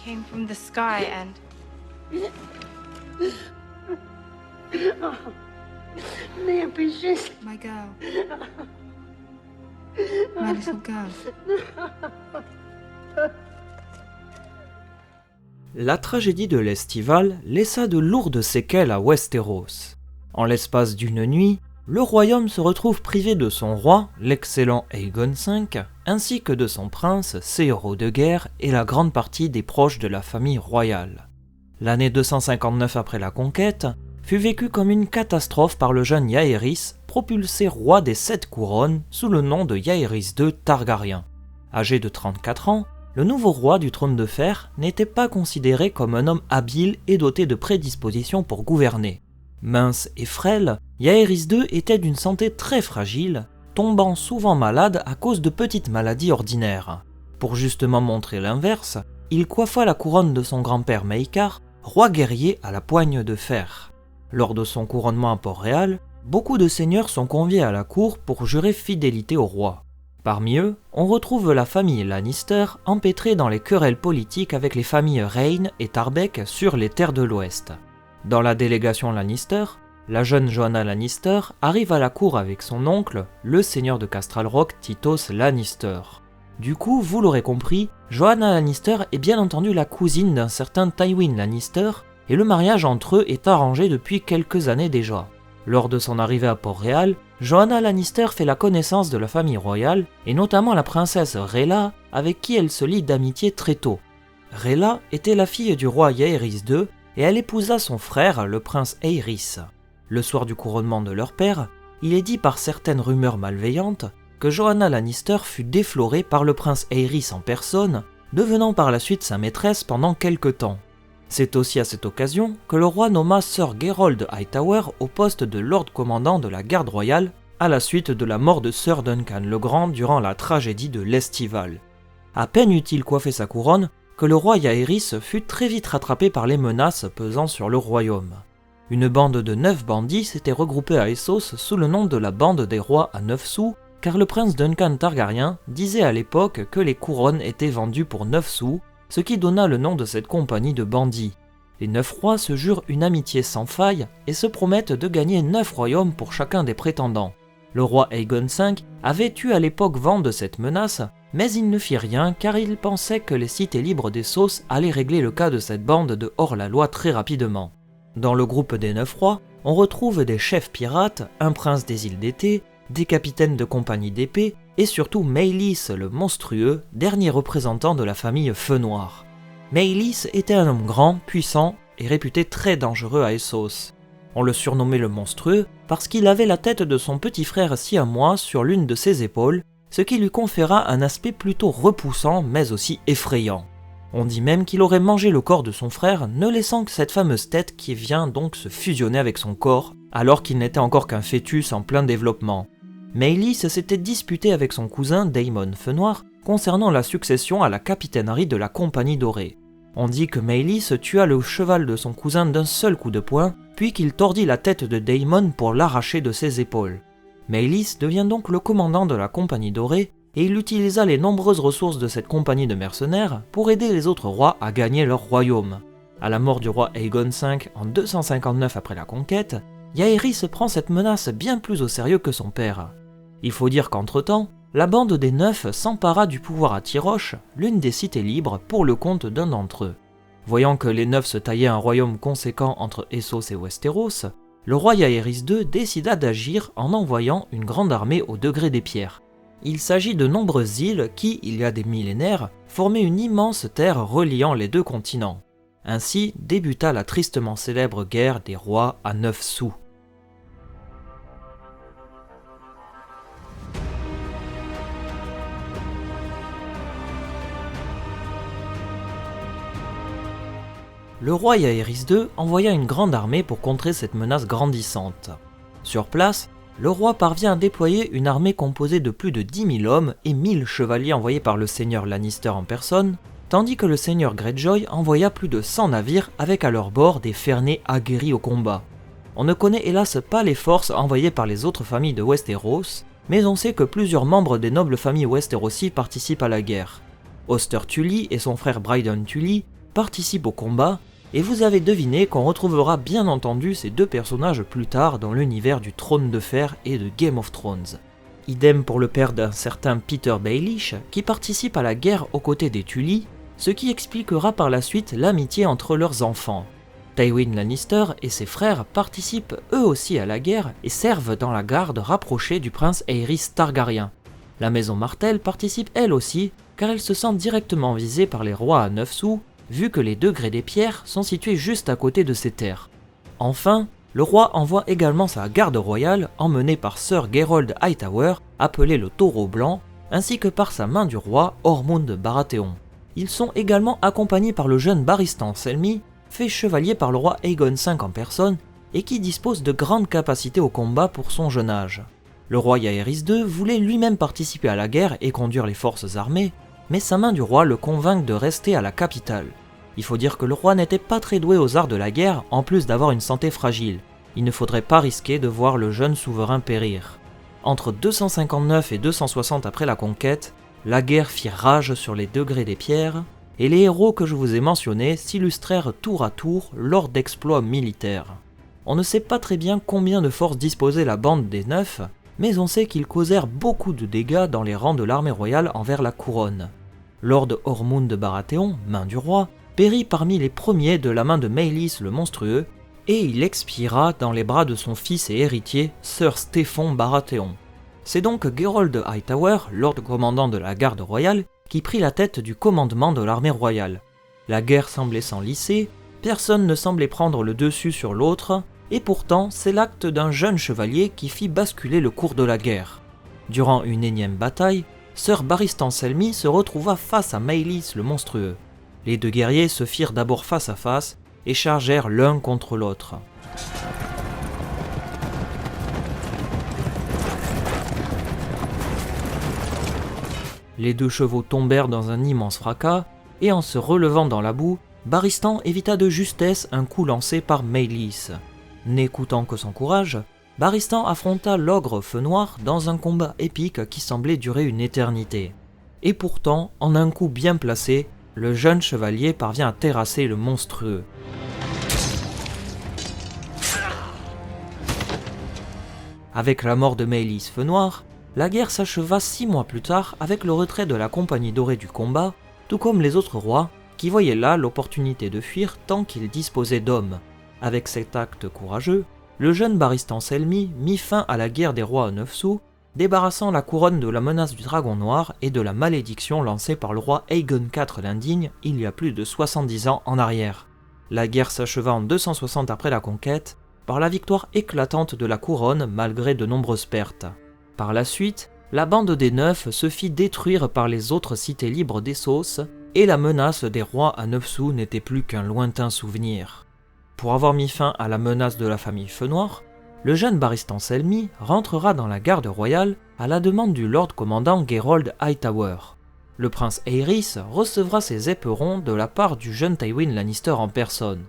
came from the sky and... My girl. My little girl. La tragédie de l'Estival laissa de lourdes séquelles à Westeros. En l'espace d'une nuit, le royaume se retrouve privé de son roi, l'excellent Aegon V, ainsi que de son prince, ses héros de guerre et la grande partie des proches de la famille royale. L'année 259 après la conquête fut vécue comme une catastrophe par le jeune Jaehaerys, propulsé roi des 7 couronnes sous le nom de Jaehaerys II Targaryen. Âgé de 34 ans, le nouveau roi du trône de fer n'était pas considéré comme un homme habile et doté de prédispositions pour gouverner. Mince et frêle, Jaehaerys II était d'une santé très fragile, tombant souvent malade à cause de petites maladies ordinaires. Pour justement montrer l'inverse, il coiffa la couronne de son grand-père Maekar, roi guerrier à la poigne de fer. Lors de son couronnement à Port-Réal, beaucoup de seigneurs sont conviés à la cour pour jurer fidélité au roi. Parmi eux, on retrouve la famille Lannister empêtrée dans les querelles politiques avec les familles Rhaene et Tarbeck sur les terres de l'Ouest. Dans la délégation Lannister, la jeune Joanna Lannister arrive à la cour avec son oncle, le seigneur de Castral Rock Tytos Lannister. Du coup, vous l'aurez compris, Joanna Lannister est bien entendu la cousine d'un certain Tywin Lannister, et le mariage entre eux est arrangé depuis quelques années déjà. Lors de son arrivée à Port-Réal, Joanna Lannister fait la connaissance de la famille royale, et notamment la princesse Rhaella, avec qui elle se lie d'amitié très tôt. Rhaella était la fille du roi Jaehaerys II, et elle épousa son frère, le prince Aerys. Le soir du couronnement de leur père, il est dit par certaines rumeurs malveillantes que Joanna Lannister fut déflorée par le prince Aerys en personne, devenant par la suite sa maîtresse pendant quelque temps. C'est aussi à cette occasion que le roi nomma Sir Gerold Hightower au poste de Lord Commandant de la Garde Royale, à la suite de la mort de Sir Duncan le Grand durant la tragédie de l'Estival. À peine eut-il coiffé sa couronne que le roi Jaehaerys fut très vite rattrapé par les menaces pesant sur le royaume. Une bande de 9 bandits s'était regroupée à Essos sous le nom de la bande des rois à 9 sous, car le prince Duncan Targaryen disait à l'époque que les couronnes étaient vendues pour 9 sous, ce qui donna le nom de cette compagnie de bandits. Les 9 rois se jurent une amitié sans faille et se promettent de gagner 9 royaumes pour chacun des prétendants. Le roi Aegon V avait eu à l'époque vent de cette menace, mais il ne fit rien car il pensait que les cités libres d'Essos allaient régler le cas de cette bande de hors-la-loi très rapidement. Dans le groupe des 9 rois, on retrouve des chefs pirates, un prince des îles d'été, des capitaines de compagnie d'épée, et surtout Maelys le monstrueux, dernier représentant de la famille Feu Noir. Maelys était un homme grand, puissant et réputé très dangereux à Essos. On le surnommait le monstrueux parce qu'il avait la tête de son petit frère siamois sur l'une de ses épaules, ce qui lui conféra un aspect plutôt repoussant mais aussi effrayant. On dit même qu'il aurait mangé le corps de son frère, ne laissant que cette fameuse tête qui vient donc se fusionner avec son corps, alors qu'il n'était encore qu'un fœtus en plein développement. Maelys s'était disputé avec son cousin Daemon Feu Noir concernant la succession à la capitainerie de la Compagnie Dorée. On dit que Maelys tua le cheval de son cousin d'un seul coup de poing, puis qu'il tordit la tête de Daemon pour l'arracher de ses épaules. Maelys devient donc le commandant de la Compagnie Dorée, et il utilisa les nombreuses ressources de cette compagnie de mercenaires pour aider les autres rois à gagner leur royaume. À la mort du roi Aegon V en 259 après la conquête, Jaehaerys prend cette menace bien plus au sérieux que son père. Il faut dire qu'entre-temps, la bande des 9 s'empara du pouvoir à Tyroche, l'une des cités libres, pour le compte d'un d'entre eux. Voyant que les 9 se taillaient un royaume conséquent entre Essos et Westeros, le roi Jaehaerys II décida d'agir en envoyant une grande armée au degré des pierres. Il s'agit de nombreuses îles qui, il y a des millénaires, formaient une immense terre reliant les deux continents. Ainsi débuta la tristement célèbre guerre des rois à 9 sous. Le roi Jaehaerys II envoya une grande armée pour contrer cette menace grandissante. Sur place, le roi parvient à déployer une armée composée de plus de 10 000 hommes et 1000 chevaliers envoyés par le seigneur Lannister en personne, tandis que le seigneur Greyjoy envoya plus de 100 navires avec à leur bord des fernés aguerris au combat. On ne connaît hélas pas les forces envoyées par les autres familles de Westeros, mais on sait que plusieurs membres des nobles familles Westerosi participent à la guerre. Oster Tully et son frère Brydon Tully participent au combat, et vous avez deviné qu'on retrouvera bien entendu ces deux personnages plus tard dans l'univers du Trône de Fer et de Game of Thrones. Idem pour le père d'un certain Peter Baelish, qui participe à la guerre aux côtés des Tully, ce qui expliquera par la suite l'amitié entre leurs enfants. Tywin Lannister et ses frères participent eux aussi à la guerre et servent dans la garde rapprochée du prince Aerys Targaryen. La maison Martell participe elle aussi, car elle se sent directement visée par les rois à 9 sous, vu que les degrés des pierres sont situés juste à côté de ces terres. Enfin, le roi envoie également sa garde royale, emmenée par Sir Gerold Hightower, appelé le Taureau Blanc, ainsi que par sa main du roi, Ormond Baratheon. Ils sont également accompagnés par le jeune Barristan Selmy, fait chevalier par le roi Aegon V en personne, et qui dispose de grandes capacités au combat pour son jeune âge. Le roi Jaehaerys II voulait lui-même participer à la guerre et conduire les forces armées, mais sa main du roi le convainc de rester à la capitale. Il faut dire que le roi n'était pas très doué aux arts de la guerre, en plus d'avoir une santé fragile. Il ne faudrait pas risquer de voir le jeune souverain périr. Entre 259 et 260 après la conquête, la guerre fit rage sur les degrés des pierres, et les héros que je vous ai mentionnés s'illustrèrent tour à tour lors d'exploits militaires. On ne sait pas très bien combien de forces disposait la bande des Neuf, mais on sait qu'ils causèrent beaucoup de dégâts dans les rangs de l'armée royale envers la couronne. Lord Ormond Baratheon, main du roi, périt parmi les premiers de la main de Maelys le Monstrueux, et il expira dans les bras de son fils et héritier, Sir Stéphon Baratheon. C'est donc Gerold Hightower, lord commandant de la garde royale, qui prit la tête du commandement de l'armée royale. La guerre semblait s'enlicer, personne ne semblait prendre le dessus sur l'autre, et pourtant c'est l'acte d'un jeune chevalier qui fit basculer le cours de la guerre. Durant une énième bataille, Sir Barristan Selmy se retrouva face à Maelys le Monstrueux. Les deux guerriers se firent d'abord face à face et chargèrent l'un contre l'autre. Les deux chevaux tombèrent dans un immense fracas, et en se relevant dans la boue, Barristan évita de justesse un coup lancé par Maelys. N'écoutant que son courage, Barristan affronta l'ogre Feu Noir dans un combat épique qui semblait durer une éternité. Et pourtant, en un coup bien placé, le jeune chevalier parvient à terrasser le monstrueux. Avec la mort de Maelys Feu Noir, la guerre s'acheva 6 mois plus tard avec le retrait de la Compagnie Dorée du Combat, tout comme les autres rois, qui voyaient là l'opportunité de fuir tant qu'ils disposaient d'hommes. Avec cet acte courageux, le jeune Barristan Selmy mit fin à la guerre des rois à 9 sous, débarrassant la couronne de la menace du dragon noir et de la malédiction lancée par le roi Aegon IV l'Indigne il y a plus de 70 ans en arrière. La guerre s'acheva en 260 après la conquête, par la victoire éclatante de la couronne malgré de nombreuses pertes. Par la suite, la bande des Neuf se fit détruire par les autres cités libres d'Essos, et la menace des rois à 9 sous n'était plus qu'un lointain souvenir. Pour avoir mis fin à la menace de la famille Feu Noir, le jeune Barristan Selmy rentrera dans la garde royale à la demande du lord commandant Gerold Hightower. Le prince Aerys recevra ses éperons de la part du jeune Tywin Lannister en personne.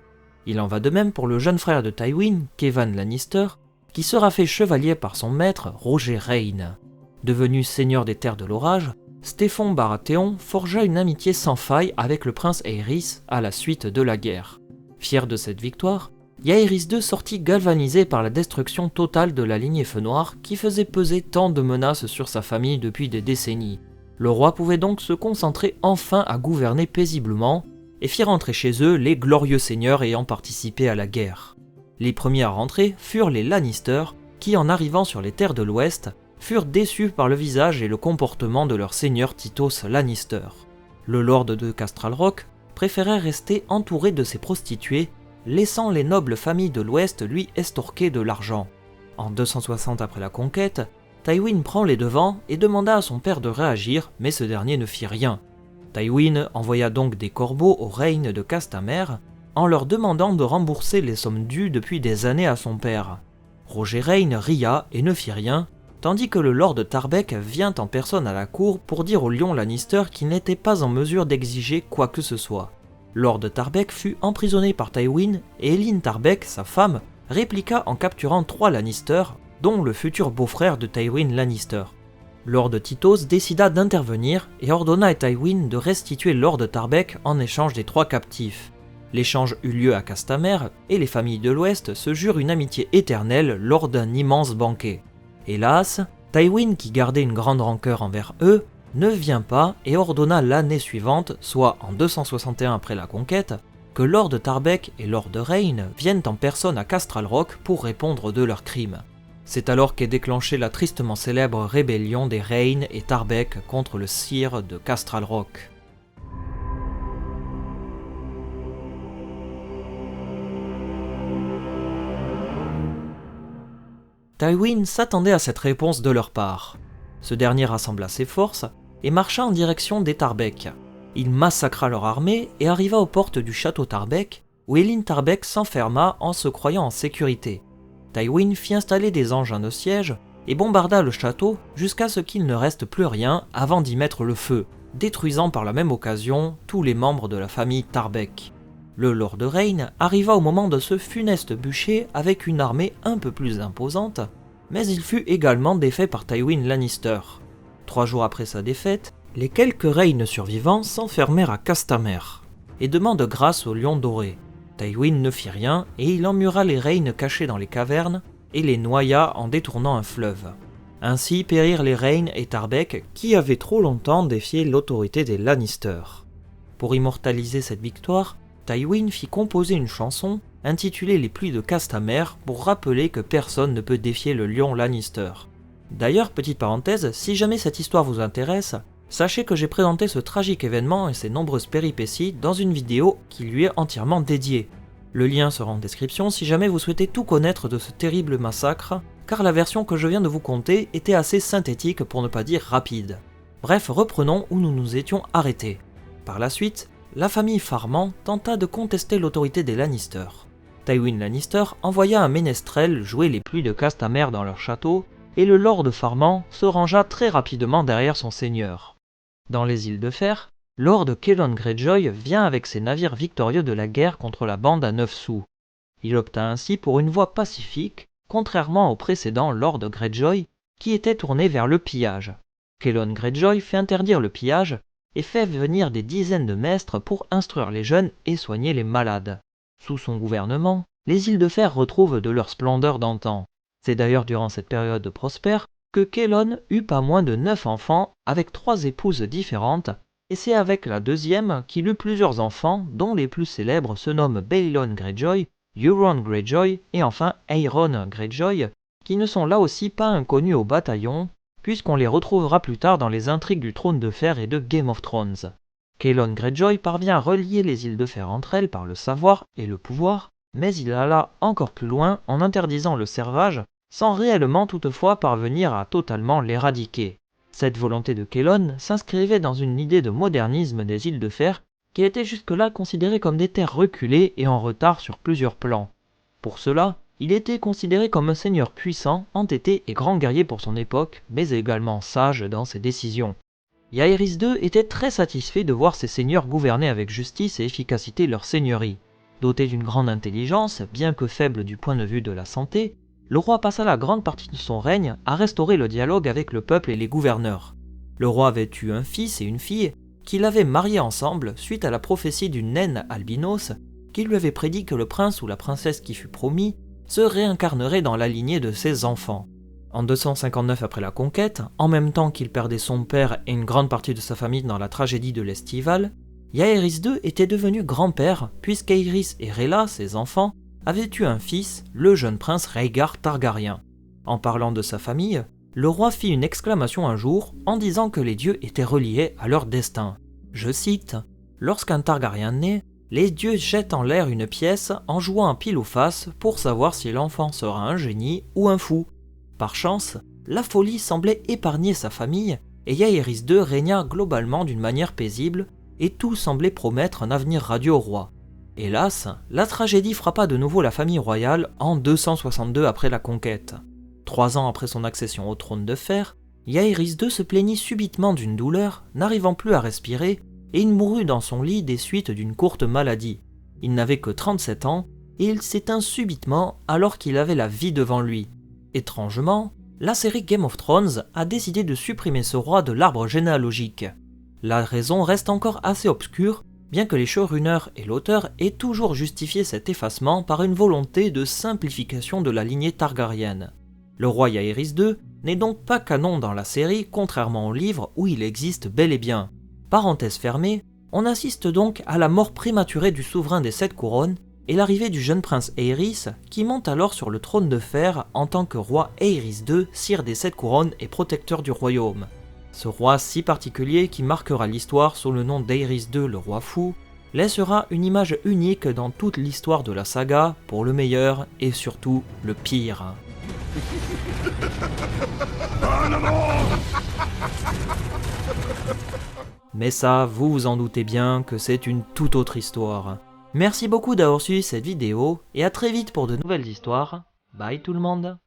Il en va de même pour le jeune frère de Tywin, Kevan Lannister, qui sera fait chevalier par son maître Roger Reyne. Devenu seigneur des terres de l'orage, Stéphon Baratheon forgea une amitié sans faille avec le prince Aerys à la suite de la guerre. Fier de cette victoire, Jaehaerys II sortit galvanisé par la destruction totale de la lignée Feu Noir qui faisait peser tant de menaces sur sa famille depuis des décennies. Le roi pouvait donc se concentrer enfin à gouverner paisiblement et fit rentrer chez eux les glorieux seigneurs ayant participé à la guerre. Les premiers à rentrer furent les Lannister, qui en arrivant sur les terres de l'Ouest, furent déçus par le visage et le comportement de leur seigneur Tytos Lannister. Le lord de Castral Rock préférait rester entouré de ses prostituées, laissant les nobles familles de l'Ouest lui estorquer de l'argent. En 260 après la conquête, Tywin prend les devants et demanda à son père de réagir, mais ce dernier ne fit rien. Tywin envoya donc des corbeaux au règne de Castamere, en leur demandant de rembourser les sommes dues depuis des années à son père. Roger Reyne ria et ne fit rien, tandis que le lord Tarbeck vient en personne à la cour pour dire au lion Lannister qu'il n'était pas en mesure d'exiger quoi que ce soit. Lord Tarbeck fut emprisonné par Tywin et Elyn Tarbeck, sa femme, répliqua en capturant 3 Lannister, dont le futur beau-frère de Tywin Lannister. Lord Tythos décida d'intervenir et ordonna à Tywin de restituer Lord Tarbeck en échange des 3 captifs. L'échange eut lieu à Castamere et les familles de l'Ouest se jurent une amitié éternelle lors d'un immense banquet. Hélas, Tywin, qui gardait une grande rancœur envers eux, ne vient pas et ordonna l'année suivante, soit en 261 après la conquête, que Lord Tarbeck et Lord Rain viennent en personne à Castral Rock pour répondre de leurs crimes. C'est alors qu'est déclenchée la tristement célèbre rébellion des Rain et Tarbeck contre le sire de Castral Rock. Tywin s'attendait à cette réponse de leur part. Ce dernier rassembla ses forces et marcha en direction des Tarbeck. Il massacra leur armée et arriva aux portes du château Tarbeck, où Elyn Tarbeck s'enferma en se croyant en sécurité. Tywin fit installer des engins de siège et bombarda le château jusqu'à ce qu'il ne reste plus rien avant d'y mettre le feu, détruisant par la même occasion tous les membres de la famille Tarbeck. Le Lord Rain arriva au moment de ce funeste bûcher avec une armée un peu plus imposante, mais il fut également défait par Tywin Lannister. 3 jours après sa défaite, les quelques Rain survivants s'enfermèrent à Castamere et demandent grâce au Lion Doré. Tywin ne fit rien et il emmura les Rain cachés dans les cavernes et les noya en détournant un fleuve. Ainsi périrent les Rain et Tarbeck qui avaient trop longtemps défié l'autorité des Lannister. Pour immortaliser cette victoire, Tywin fit composer une chanson intitulée Les pluies de Castamere pour rappeler que personne ne peut défier le lion Lannister. D'ailleurs, petite parenthèse, si jamais cette histoire vous intéresse, sachez que j'ai présenté ce tragique événement et ses nombreuses péripéties dans une vidéo qui lui est entièrement dédiée. Le lien sera en description si jamais vous souhaitez tout connaître de ce terrible massacre, car la version que je viens de vous conter était assez synthétique pour ne pas dire rapide. Bref, reprenons où nous nous étions arrêtés. Par la suite, la famille Farman tenta de contester l'autorité des Lannister. Tywin Lannister envoya un ménestrel jouer les pluies de Castamere dans leur château, et le Lord Farman se rangea très rapidement derrière son seigneur. Dans les îles de Fer, Lord Kellon Greyjoy vient avec ses navires victorieux de la guerre contre la bande à 9 sous. Il opta ainsi pour une voie pacifique, contrairement au précédent Lord Greyjoy, qui était tourné vers le pillage. Kellon Greyjoy fait interdire le pillage, et fait venir des dizaines de maîtres pour instruire les jeunes et soigner les malades. Sous son gouvernement, les îles de Fer retrouvent de leur splendeur d'antan. C'est d'ailleurs durant cette période prospère que Kellon eut pas moins de 9 enfants avec 3 épouses différentes, et c'est avec la deuxième qu'il eut plusieurs enfants dont les plus célèbres se nomment Balon Greyjoy, Euron Greyjoy et enfin Aeron Greyjoy, qui ne sont là aussi pas inconnus au bataillon, puisqu'on les retrouvera plus tard dans les intrigues du Trône de Fer et de Game of Thrones. Kellon Greyjoy parvient à relier les îles de Fer entre elles par le savoir et le pouvoir, mais il alla encore plus loin en interdisant le servage, sans réellement toutefois parvenir à totalement l'éradiquer. Cette volonté de Kellon s'inscrivait dans une idée de modernisme des îles de Fer, qui étaient jusque-là considérées comme des terres reculées et en retard sur plusieurs plans. Pour cela, il était considéré comme un seigneur puissant, entêté et grand guerrier pour son époque, mais également sage dans ses décisions. Jaehaerys II était très satisfait de voir ses seigneurs gouverner avec justice et efficacité leur seigneurie. Doté d'une grande intelligence, bien que faible du point de vue de la santé, le roi passa la grande partie de son règne à restaurer le dialogue avec le peuple et les gouverneurs. Le roi avait eu un fils et une fille qu'il avait mariés ensemble suite à la prophétie d'une naine albinos qui lui avait prédit que le prince ou la princesse qui fut promis se réincarnerait dans la lignée de ses enfants. En 259 après la conquête, en même temps qu'il perdait son père et une grande partie de sa famille dans la tragédie de l'Estival, Jaehaerys II était devenu grand-père puisqu'Aerys et Rhaella, ses enfants, avaient eu un fils, le jeune prince Rhaegar Targaryen. En parlant de sa famille, le roi fit une exclamation un jour en disant que les dieux étaient reliés à leur destin. Je cite « Lorsqu'un Targaryen naît, les dieux jettent en l'air une pièce en jouant un pile ou face pour savoir si l'enfant sera un génie ou un fou. Par chance, la folie semblait épargner sa famille et Jaehaerys II régna globalement d'une manière paisible et tout semblait promettre un avenir radieux au roi. Hélas, la tragédie frappa de nouveau la famille royale en 262 après la conquête. 3 ans après son accession au trône de fer, Jaehaerys II se plaignit subitement d'une douleur, n'arrivant plus à respirer, et il mourut dans son lit des suites d'une courte maladie. Il n'avait que 37 ans, et il s'éteint subitement alors qu'il avait la vie devant lui. Étrangement, la série Game of Thrones a décidé de supprimer ce roi de l'arbre généalogique. La raison reste encore assez obscure, bien que les showrunners et l'auteur aient toujours justifié cet effacement par une volonté de simplification de la lignée Targaryen. Le roi Jaehaerys II n'est donc pas canon dans la série, contrairement au livre où il existe bel et bien. Parenthèse fermée, on assiste donc à la mort prématurée du souverain des 7 couronnes et l'arrivée du jeune prince Aerys qui monte alors sur le trône de fer en tant que roi Aerys II, sire des 7 couronnes et protecteur du royaume. Ce roi si particulier qui marquera l'histoire sous le nom d'Aerys II le roi fou, laissera une image unique dans toute l'histoire de la saga, pour le meilleur et surtout le pire. Mais ça, vous vous en doutez bien que c'est une toute autre histoire. Merci beaucoup d'avoir suivi cette vidéo, et à très vite pour de nouvelles histoires. Bye tout le monde.